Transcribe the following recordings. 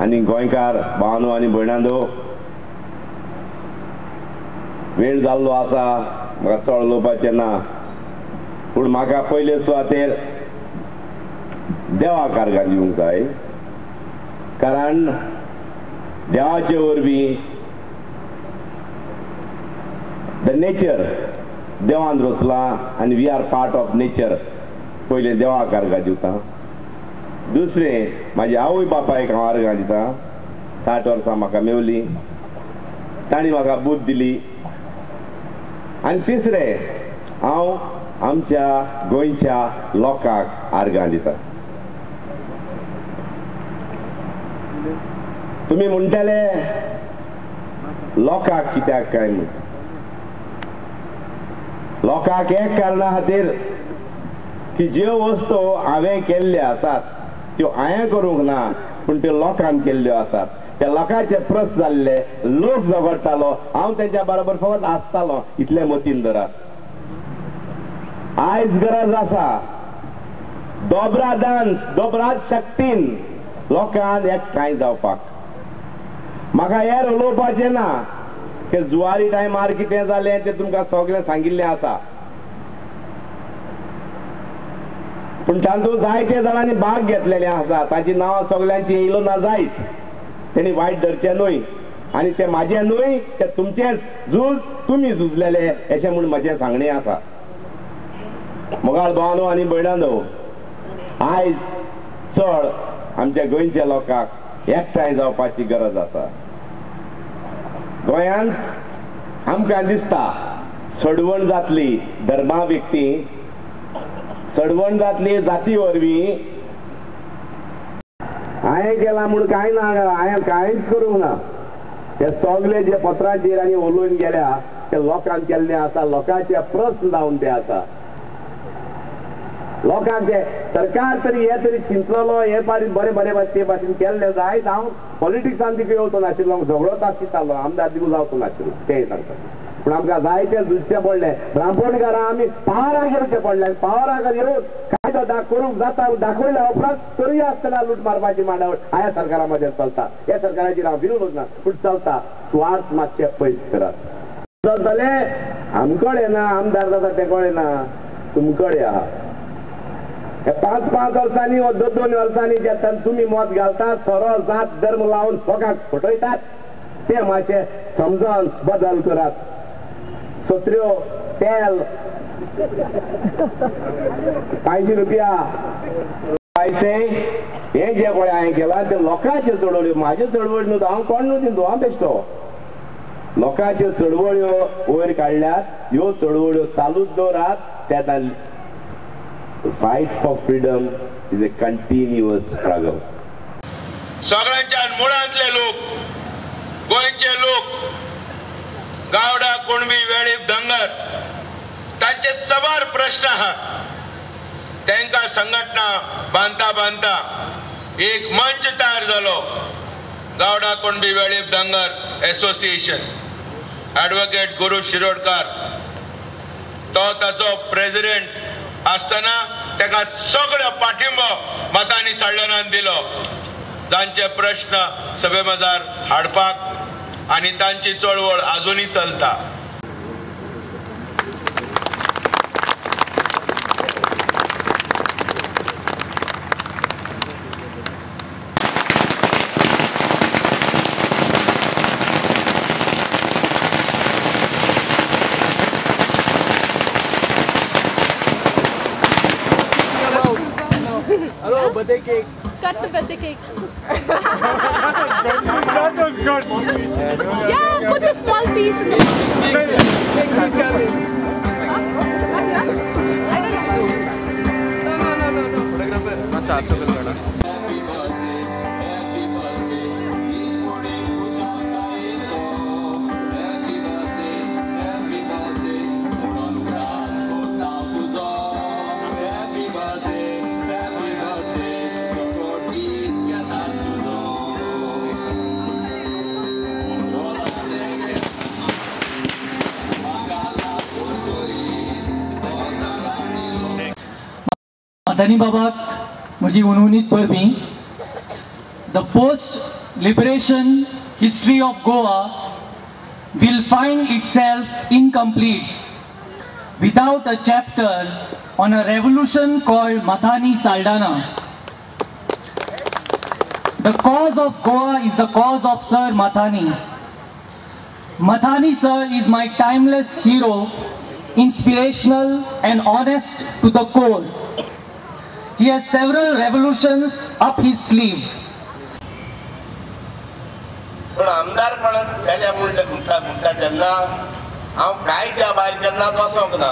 आनी गोंयकार भावांनो आनी भयणांनो, वेळ जाल्लो आसा, म्हाका चड उलोवपाचें ना, पूण म्हाका पयले सुवातेर देवाक आर्गां दिवंक जाय. कारण देवाचे वरवीं द नेचर देवान रचला आनी we are part of nature. पयले देवाक आर्गां दिवता. दुसरें, म्हाजे आवय बापायक हांव आर्गां दिता. 60 वर्सां म्हाका मेवली, तांणी म्हाका बुद्ध दिली. आनी तिसरें, हांव आमच्या गोंयच्या लोकांक आर्गां दिता. तुमी म्हणटले लोकांक कित्याक काय म्हूण. लोकांक एक कारणा खातीर की ज्यो वस्तू हांवें केल्ल्यो आसात त्यो हांवें करूंक ना, पूण त्यो लोकांक केल्ल्यो आसात. त्या लोकांचे प्रस्न जाल्ले, लोक झगडटालो, हांव तेंच्या बरोबर फकत आसतालो, इतले मतीन धरात. आयज गरज आसा दोबरात शक्तीन लोकांक एकठांय जावपाक. म्हाका हेर उलोवपाचें ना की जुवारी टायमार कितें जालें तें तुमकां सगळें सांगिल्लें आसा. पूण तातूंत जायते जाणांनी भाग घेतलेले आसा. ताची नांवां सगळ्यांची येयलो ना जायत. तेणी वायट धरचें न्हय, आनी तें म्हाजें न्हय, तें तुमचेंच झूज, तुमी झुजलेले अशें म्हूण म्हजें सांगणें आसा. मोगाळ भावांनो आनी भयणांनो, आयज चड आमच्या गोंयच्या लोकांक एकठांय जावपाची गरज आसा. गोंयांत आमकां दिसता चडवण जातली धर्मा व्यक्ती, चडवण जातली जाती वरवीं. हांवें केलां म्हूण कांय ना, हांवें कांयच करूंक ना. हे सगळे जे पत्राचेर आनी उलोवन गेल्या ते लोकांक केल्लें आसा. लोकांचे प्रस्न जावन ते आसा. लोकांचे सरकार तरी हे तरी चिंतलोलो, हे बरे बरे ते भाशेन केल्ले जायत. हांव पॉलिटिक्सान तिका येवचो नाशिल्लो, झगडोच आशिल्लो, आमदार दिवूं जावचो नाशिल्लो, ते सांगता. पूण आमकां जायते झुजचें पडलें. ब्राह्मणकारां आमी पावराक येवचें पडलें. पावराक येवन कायदो करूंक जाता दाखयल्या उपरांत तरी आसतना लूट मारपाची मांडावळ ह्या सरकारा मदें चलता. ह्या सरकाराचेर हांव विरोधच ना, पूण चलता. स्वार्थ मातशे पयस करात. जालें आमकडे ना, आमदार जाता ते कळना, तुमकडे आहा. 5-5 वर्सांनी वा 2-2 वर्सांनी जेन्ना तुमी मत घालतात, सोरो जात धर्म लावन लोकांक फटयतात, ते मातशे समजून बदल करात. सत्र्यो, तेल, 500 रुपया पैसे, हे जे पळय हांवें केलां ते लोकांच्यो चळवळ्यो, म्हाज्यो चळवळ्यो न्हू. हांव कोण न्हू दितो, हांव बेश्टो. लोकांच्यो चळवळ्यो वयर काडल्यात. ह्यो चळवळ्यो चालूच दवरात. त्या fight for freedom is a continuous struggle. सगळ्यांच्या मुळांतले लोक, गोंयचे लोक, गावडा, कुणबी, वेळीप, धंगर, तांचे सवार प्रश्न आहात. तांकां संघटना बांदता एक मंच तयार जालो. गावडा, कुणबी, वेळीप, धंगर एसोसिएशन. ॲडव्होकेट गुरू शिरोडकार तो ताचो प्रेसिडेंट आसतना ताका सगळो पाठिंबो मतांनी सडलनान दिलो. तांचे प्रश्न सभे मजार हाडपाक आनी तांची चळवळ अजूनही चलता. Hello, birthday cake. Cut the birthday cake. That was good. Yeah, put a small piece. धनी बाबाक म्हजी उणवणीत परबीं. The post liberation history of Goa will find itself incomplete without a chapter on a revolution called Mathani Saldana. The cause of Goa is the cause of Sir Mathani. Mathani sir is my timeless hero, inspirational and honest to the core. He has several revolutions up his sleeve. पण आमदारपणात गेल्या म्हणटा तेन्ना हांव कायद्या भायर केन्नाच वचोंक ना,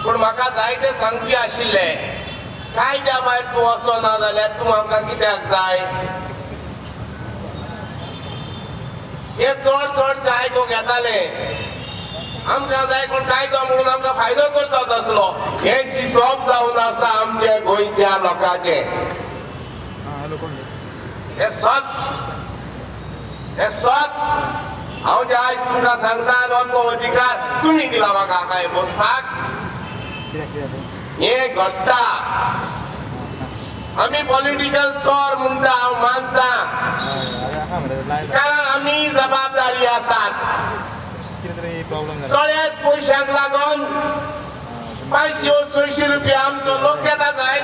पूण म्हाका जायते सांगपी आशिल्ले कायद्या भायर तूं वचना जाल्यार तूं आमकां कित्याक जाय, हे चडशे आयकूंक येताले. आमकां जाय कोण कायदो म्हणून आमकां फायदो करता तसलो, हे चिंतप जावन आसा आमचे गोंयच्या लोकांचे. हे सत हांव जे आयज तुमकां सांगता तो अधिकार तुमी दिला म्हाका काय बसपाक, हे घडटा. आमी पॉलिटिकल चोर म्हणटा हांव मानता, कारण आमी जबाबदारी आसात. थोड्याच पयशांक लागून 500-600 रुपया आमचो लोक घेता जाय,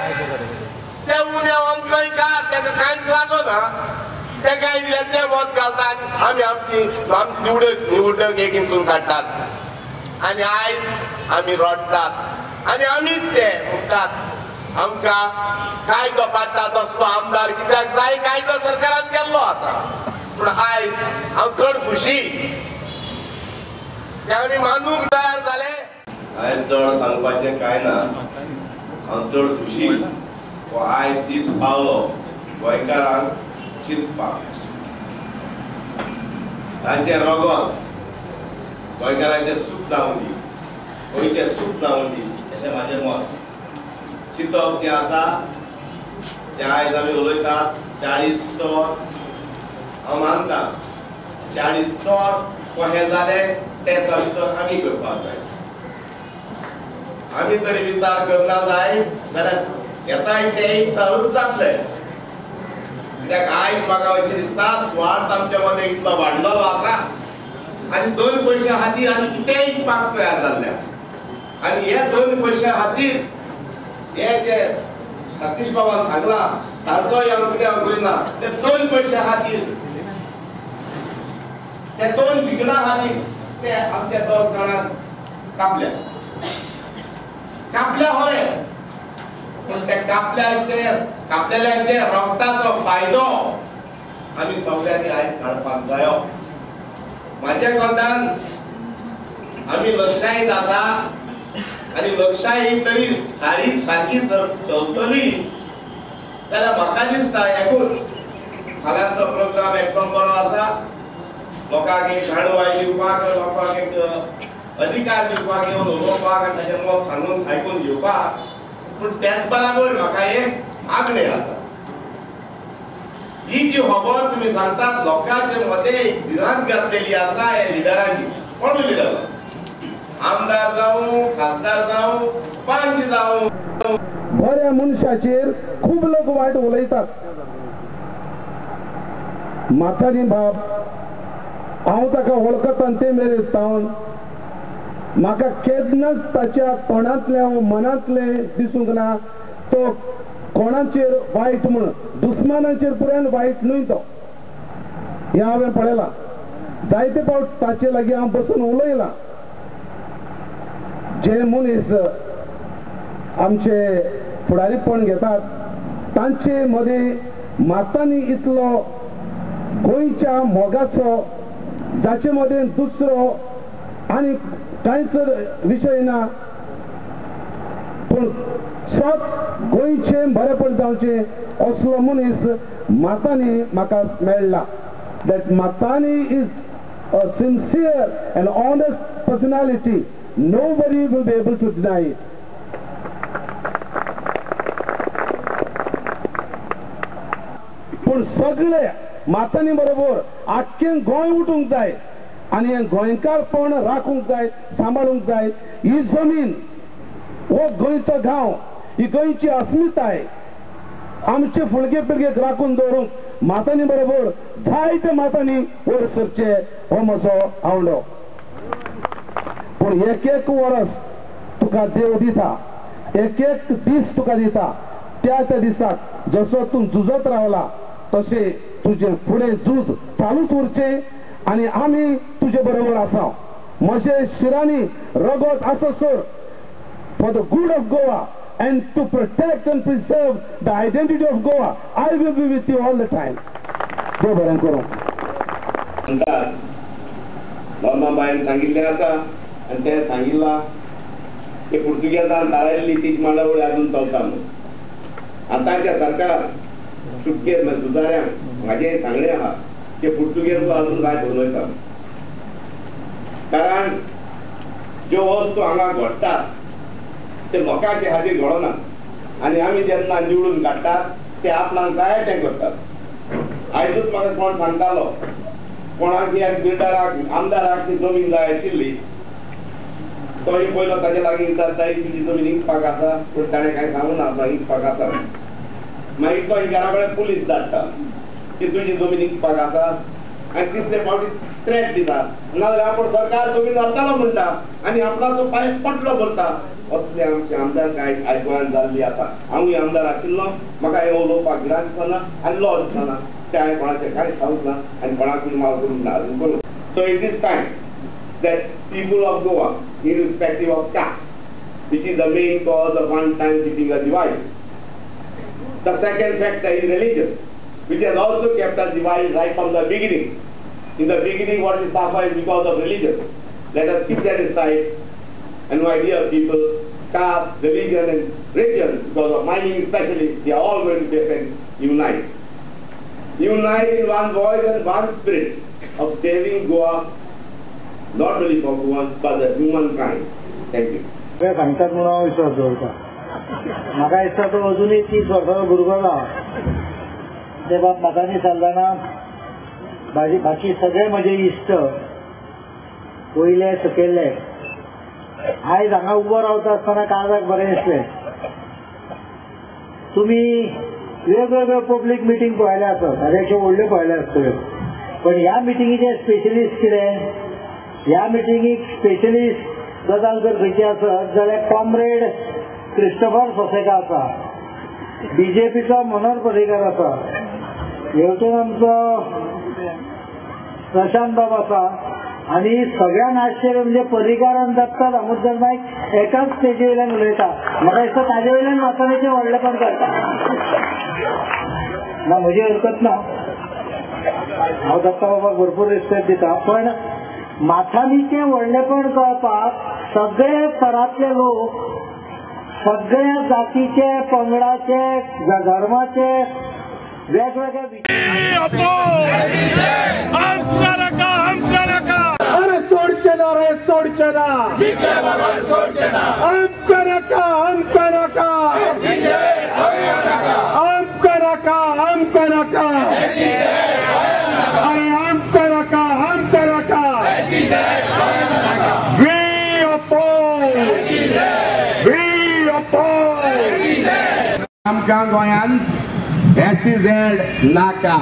ते उण्या गोंयकार ताका कांयच लागना, ते काय दिले ते मत घालतात आमी आमची निवडणूक एक हितून काडटात आनी आयज आमी रडटात आनी आमीच ते म्हणटात आमकां कायदो पाडटा तसलो आमदार कित्याक जाय कायदो सरकारान केल्लो आसा. पूण आयज हांव चड खुशी ते आमी मानूंक तयार जाले. आयज चड सांगपाचें कांय ना, हांव चड खुशी हो आयज दीस पावलो गोंयकारांक चिंतपाक, तांचे रगत गोंयकारांचें सूख जावं दी, गोंयचें सूख जावं दी अशें म्हाजें मत. चिंतप जें आसा तें आयज आमी उलयतात 40 स्टोर, हांव मानता 40 स्टोर कशें जालें तें भितर आमी करपाक जाय. आमी तरी विचार करना जाय जाल्यार येताय तें चालूच जातलें. कित्याक आयज म्हाका अशें दिसता स्वार्थ आमचे मदें इतलो वाडलेलो आसा आनी 2 पयशे खातीर आमी कितेंय इकपाक तयार जाल्ल्या. आनी हे 2 पयशे खातीर हे जे सतीश बाबान सांगला ताचोय हांव कित्याक करिना, ते 2 पयशे खातीर ते 2 भिकणां खातीर ते आमच्या 2 जाणांक कापल्या खरें, पूण ते कापलेल्यांचे रक्ताचो फायदो आमी सगळ्यांनी आयज काडपाक जायो. म्हाज्या कोंतान आमी लोकशाहीत आसा आनी लोकशाही तरी सारकी चलतली जाल्यार म्हाका दिसता एकूच फाल्यांचो प्रोग्राम एकदम बरो आसा. लोकांक एक गाणवाय दिवपाक, लोकांक एक अधिकार दिवपाक, येवन उलोवपाक आनी ताचें मत सांगून आयकून घेवपाक. पूण त्याच बराबर म्हाका एक मागणी आसा. ही जी खबर तुमी सांगतात लोकांचे मदें भिरांत घातलेली आसा हे लिडरांनी, कोण लिडर, आमदार जावं, खासदार जावं, पंच जावं, बऱ्या मनशाचेर खूब लोक वायट उलयतात. माथानी बाब हांव ताका वळखता ते मेरेन सावन म्हाका केन्नाच ताच्या तोंडांतलें मनांतलें दिसूंक ना तो कोणाचेर वायट म्हण, दुस्मानाचेर पुराय वायट न्हय तो. हें हांवें पळयलां. जायते फावट ताचे लागीं हांव बसून उलयलां. जे मनीस आमचे फुडारीपण घेतात तांचे मदें मातांनी इतलो गोंयच्या मोगाचो जाचे मदें दुसरो आनी कांयच विशय ना, पूण स्वत गोंयचें बरेपण जावचें असलो मनीस मातांनी म्हाका मेळ्ळा. दॅट मातांनी is a sincere and honest personality. Nobody will be able to deny it. पण सगळे मातांनी बरोबर आख्खें गोंय उठूंक जाय आनी हें गोंयकारपण राखूंक जाय, सांबाळूंक जाय. ही जमीन, हो गोंयचो गांव, ही गोंयची अस्मिताय आमचे फुडगे पिळगेक राखून दवरूंक मातांनी बरोबर जायते मातांनी वयर सरचे हो म्हजो आवडो. पूण एक एक वर्स तुका देव दिता, एक एक दीस तुका दिता. त्या दिसाक जसो तूं झुजत रावला तसे तुझे फुडें झूज चालूच उरचे आणि आम्ही तुझे बरोबर आसा. म्हजे शिरांनी रगत आससर for the good of Goa and to protect and preserve the identity of Goa, I will be with you all the time. देव बरें करूं. बाबाबाईन सांगिल्लें आसा आनी तें सांगिल्लां की पुर्तुगेजान धारायल्ली तीच मांडावळी अजून चलता म्हणून. आतांच्या सरकारान सुटकेर सुदाऱ्यांक म्हाजें सांगणें आहा की पुर्तुगेज अजून काय धोलयता. कारण ज्यो वस्तू हांगा घडटात ते लोकांचे हातीर घडना आनी आमी जेन्ना निवडून काडटात ते आपणाक जाय तें करतात. आयजूच म्हाका कोण सांगतालो कोणाक एक बिल्डराक आमदाराक ती जमीन जाय आशिल्ली, तोय पयलो ताचे लागीं विचारता तुजी जमीन इंकपाक आसा, पूण ताणें कांय सांगून आसा इंकपाक आसा. मागीर तो घरा कडेन पुलीस धाडटा की तुजी जमीन इंकपाक आसा आनी तिसरे फावटी थ्रेट दिता, नाजाल्यार आपूण सरकार जमीन व्हरतालो म्हणटा आनी आपणाचो पायस पटलो करता. असले आमचे आमदार कांय आयकवान जाल्ली आसा. हांवूय आमदार आशिल्लो, म्हाका हें उलोवपाक गिरायक दिसना आनी लॉ दिसना. ते हांवें कोणाचें कांय सांगूंक ना आनी कोणाकूय माल करूंक ना अजून करूं. So it is time that people of Goa, irrespective of caste, which is the main cause of one-time keeping a divide. The second factor is religion, which has also kept us divided right from the beginning. In the beginning, what we suffer is because of religion. Let us keep that aside. And my dear people, caste, religion and region, because of mining especially, they are all going to be unite. Unite in one voice and one spirit of saving Goa, not only for Goa, but the humankind. Thank you. सांगतात म्हणून हांव विश्वास दवरता. म्हाका दिसता तो अजुनूय 30 वर्साचो भुरगो ना. ते बाब मतांनी साल्दाना बाकी सगळे म्हजे इश्ट वयले सकयल्ले आयज हांगा उबो रावता आसतना काळजाक बरें दिसलें. तुमी वेगवेगळ्यो पब्लीक मिटींग पळयल्या आसत, हाज्याच्यो व्हडल्यो पळयल्या आसतल्यो, पण ह्या मिटींगेचे स्पेशलिस्ट कितें? ह्या मिटींगेक स्पेशलिस्ट गजाल जर खंयची आसत जाल्यार कॉम्रेड क्रिस्टोफर सोसेका आसा, बीजेपीचो मनोहर पर्रीकर आसा, हेवटेन आमचो प्रशांत बाब आसा आनी सगळ्यांत आश्चर्य म्हणजे पर्रीकार आनी दत्ता दामोदर नायक एकाच स्टेजी वयल्यान उलयता. म्हाका दिसता ताजे वयल्यान माथानीचें व्हडलेपण करता. ना म्हजी हरकत ना, हांव दत्ता बाबाक भरपूर रिस्पेक्ट दिता, पण माथानीचें व्हडलेपण कळपाक सगळे थरांतले लोक, सगळ्या जातीचे, पंगडाचे, धर्माचे वेगवेगळे अरे सोडचे ना रे, सोडचे ना, आमका नका, आमका नका, आमका नका, आमका नका, अरे आमका नका, आमका नका. We oppose, we oppose. आमच्या गोंयांत SEZ नाका.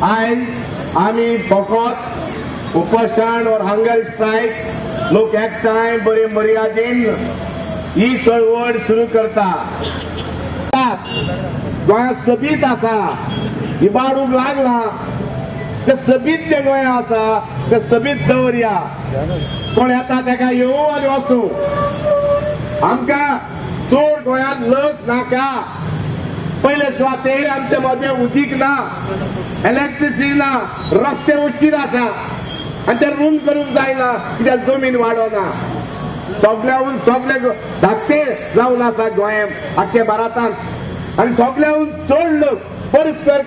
आयज आमी फकत उपोषण और हंगर स्ट्रायक लोक एकठांय बरे मर्यादेन ही चळवळ सुरू करता. गोंयांत सबीत आसा, इबाडूंक लागला, ते सबीत जे गोंय आसा ते सबीत दवरया. कोण येता तेका येवं आनी वचूं. आमकां चड गोंयांत लज नाका. पयले सुवातेर आमचे मदें उदीक ना, इलेक्ट्रिसिटी ना, रस्ते उशीर आसा आनी ते रूम करूंक जायना कित्याक जमीन वाडोना. सगळ्याहून सगळे धाकटे जावन आसा गोंयांत आख्खे भारतांत आनी सगळ्याहून चड लोक पर स्क्वेअर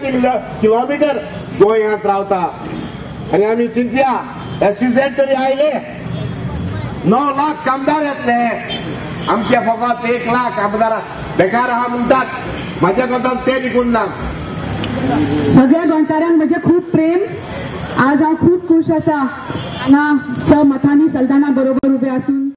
किलोमिटर गोंयांत रावता. आनी आमी चिंतया SEZ तरी आयले, 9 लाख कामदार येतले, आमचे फकत 1 लाख आमदार बेकार आहा म्हणटात. माझ्या कोतान ते निघून ना. सगळ्या गोंयकारांक म्हजें खूब प्रेम. आज हांव खूब खूश आसा हांगा मथानी सल्दाना बरोबर उबे आसून